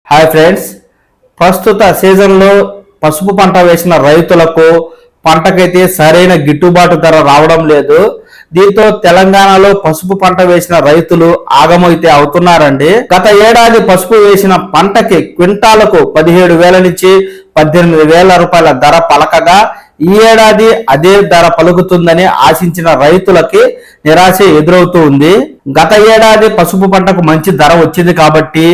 Hi friends, ప్రస్తుత సీజన్లో పసుపు పంట వేసిన రైతులకు పంటకైతే సరైన గిట్టుబాటు ధర రావడం లేదు. దీంతో తెలంగాణలో పసుపు పంట వేసిన రైతులు ఆగమైతే అవుతున్నారండి. గత ఏడాది పసుపు వేసిన పంటకి క్వింటాలకు 17,000 నుంచి 18,000 రూపాయల ధర పలకగా ఈ ఏడాది అదే ధర పలుకుతుందని ఆశించిన రైతులకి నిరాశ ఎదురవుతూ ఉంది. గత ఏడాది పసుపు పంటకు మంచి ధర వచ్చింది కాబట్టి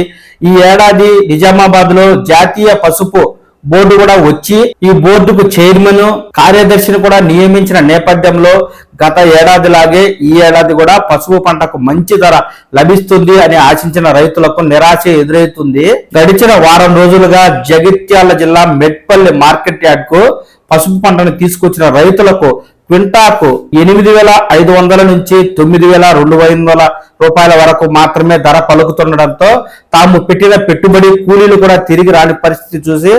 ఈ ఏడాది నిజామాబాద్ లో జాతీయ పసుపు బోర్డు కూడా వచ్చి ఈ బోర్డుకు చైర్మన్ కార్యదర్శిని కూడా నియమించిన నేపథ్యంలో గత ఏడాదిలాగే ఈ ఏడాది కూడా పసుపు పంటకు మంచి ధర లభిస్తుంది అని ఆశించిన రైతులకు నిరాశ ఎదురవుతుంది. గడిచిన వారం రోజులుగా జగిత్యాల జిల్లా మెట్పల్లి మార్కెట్ యార్డ్ కు పసుపు పంటను తీసుకొచ్చిన రైతులకు క్వింటాకు 8,500 నుంచి 9,200 రూపాయల వరకు మాత్రమే ధర పలుకుతుండటంతో తాము పెట్టిన పెట్టుబడి కూలీలు కూడా తిరిగి రాని పరిస్థితి చూసి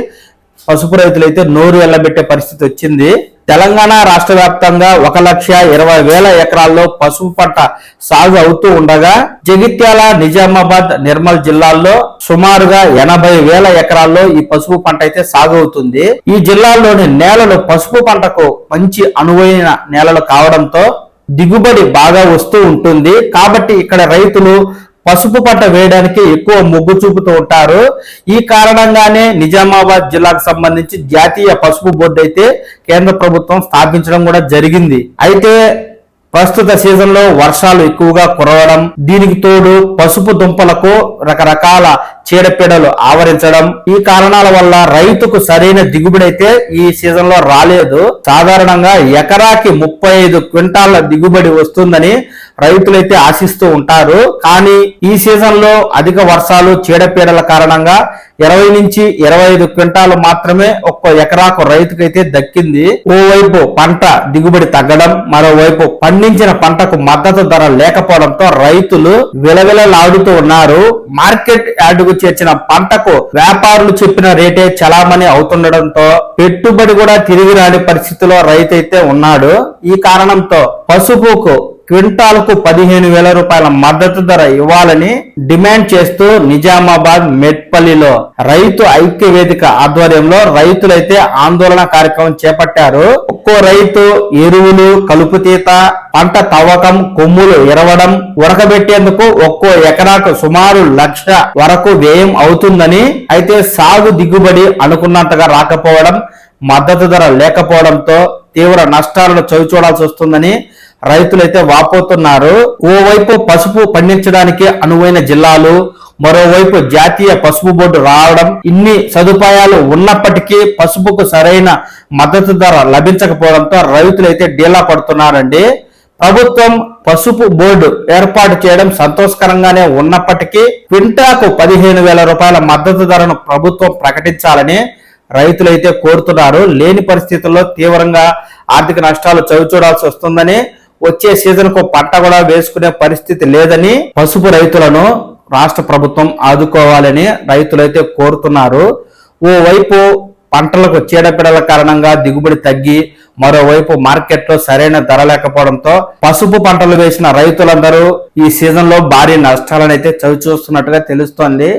పసుపు రైతులైతే నోరు వెళ్లబెట్టే పరిస్థితి వచ్చింది. తెలంగాణ రాష్ట్ర వ్యాప్తంగా 1,20,000 ఎకరాల్లో పసుపు పంట సాగు అవుతూ ఉండగా జగిత్యాల, నిజామాబాద్, నిర్మల్ జిల్లాల్లో సుమారుగా 80,000 ఎకరాల్లో ఈ పసుపు పంట అయితే సాగు అవుతుంది. ఈ జిల్లాల్లోని నేలలు పసుపు పంటకు మంచి అనువైన నేలలు కావడంతో దిగుబడి బాగా వస్తూ ఉంటుంది. కాబట్టి ఇక్కడ రైతులు పసుపు పంట వేయడానికి ఎక్కువ మొగ్గు చూపుతూ ఉంటారు. ఈ కారణంగానే నిజామాబాద్ జిల్లాకు సంబంధించి జాతీయ పసుపు బోర్డు అయితే కేంద్ర ప్రభుత్వం స్థాపించడం కూడా జరిగింది. అయితే ప్రస్తుత సీజన్ లో వర్షాలు ఎక్కువగా కురవడం, దీనికి తోడు పసుపు దుంపలకు రకరకాల చీడపీడలు ఆవరించడం, ఈ కారణాల వల్ల రైతుకు సరైన దిగుబడి అయితే ఈ సీజన్ లో రాలేదు. సాధారణంగా ఎకరాకి 35 క్వింటాల దిగుబడి వస్తుందని రైతులైతే ఆశిస్తూ ఉంటారు. కానీ ఈ సీజన్ లో అధిక వర్షాలు, చీడపీడల కారణంగా 20 నుంచి 25 క్వింటాలు మాత్రమే ఒక్క ఎకరాకు రైతుకైతే దక్కింది. ఓవైపు పంట దిగుబడి తగ్గడం, మరోవైపు పండించిన పంటకు మద్దతు ధర లేకపోవడంతో రైతులు విలవిలలాడుతూ ఉన్నారు. మార్కెట్ యార్డుకు చేర్చిన పంటకు వ్యాపారులు చెప్పిన రేటే చలామణి అవుతుండడంతో పెట్టుబడి కూడా తిరిగి రాని పరిస్థితిలో రైతు అయితే ఉన్నాడు. ఈ కారణంతో పసుపుకు క్వింటాల్కు 15,000 రూపాయల మద్దతు ధర ఇవ్వాలని డిమాండ్ చేస్తూ నిజామాబాద్ మెట్పల్లిలో రైతు ఐక్య వేదిక ఆధ్వర్యంలో రైతులైతే ఆందోళన కార్యక్రమం చేపట్టారు. ఒక్కో రైతు ఎరువులు, కలుపు తీత, పంట తవ్వకం, కొమ్ములు ఎరవడం, ఉడకబెట్టేందుకు ఒక్కో ఎకరాకు సుమారు 1,00,000 వరకు వ్యయం అవుతుందని, అయితే సాగు దిగుబడి అనుకున్నంతగా రాకపోవడం, మద్దతు ధర లేకపోవడంతో తీవ్ర నష్టాలను చవిచూడాల్సి వస్తుందని రైతులైతే వాపోతున్నారు. ఓవైపు పసుపు పండించడానికి అనువైన జిల్లాలు, మరోవైపు జాతీయ పసుపు బోర్డు రావడం, ఇన్ని సదుపాయాలు ఉన్నప్పటికీ పసుపుకు సరైన మద్దతు ధర లభించకపోవడంతో రైతులైతే డీలా పడుతున్నారండి. ప్రభుత్వం పసుపు బోర్డు ఏర్పాటు చేయడం సంతోషకరంగానే ఉన్నప్పటికీ క్వింటాకు 15,000 రూపాయల మద్దతు ధరను ప్రభుత్వం ప్రకటించాలని రైతులైతే కోరుతున్నారు. లేని పరిస్థితుల్లో తీవ్రంగా ఆర్థిక నష్టాలు చవిచూడాల్సి వస్తుందని, వచ్చే సీజన్ కు పంట కూడా వేసుకునే పరిస్థితి లేదని పసుపు రైతులను రాష్ట్ర ప్రభుత్వం ఆదుకోవాలని రైతులైతే కోరుతున్నారు. ఓవైపు పంటలకు చీడపీడల కారణంగా దిగుబడి తగ్గి, మరోవైపు మార్కెట్లో సరైన ధర లేకపోవడంతో పసుపు పంటలు వేసిన రైతులందరూ ఈ సీజన్ లో భారీ నష్టాలను అయితే చవిచూస్తున్నట్టుగా తెలుస్తోంది.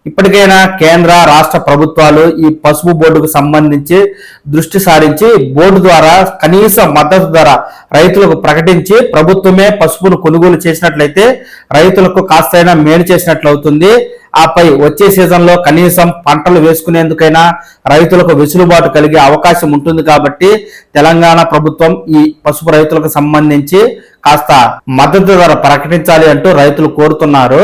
ఇప్పటికైనా కేంద్ర, రాష్ట్ర ప్రభుత్వాలు ఈ పసుపు బోర్డుకు సంబంధించి దృష్టి సారించి బోర్డు ద్వారా కనీస మద్దతు ధర రైతులకు ప్రకటించి ప్రభుత్వమే పసుపును కొనుగోలు చేసినట్లయితే రైతులకు కాస్తైనా మేలు చేసినట్లు అవుతుంది. ఆపై వచ్చే సీజన్ లో కనీసం పంటలు వేసుకునేందుకైనా రైతులకు వెసులుబాటు కలిగే అవకాశం ఉంటుంది. కాబట్టి తెలంగాణ ప్రభుత్వం ఈ పసుపు రైతులకు సంబంధించి కాస్త మద్దతు ధర ప్రకటించాలి అంటూ రైతులు కోరుతున్నారు.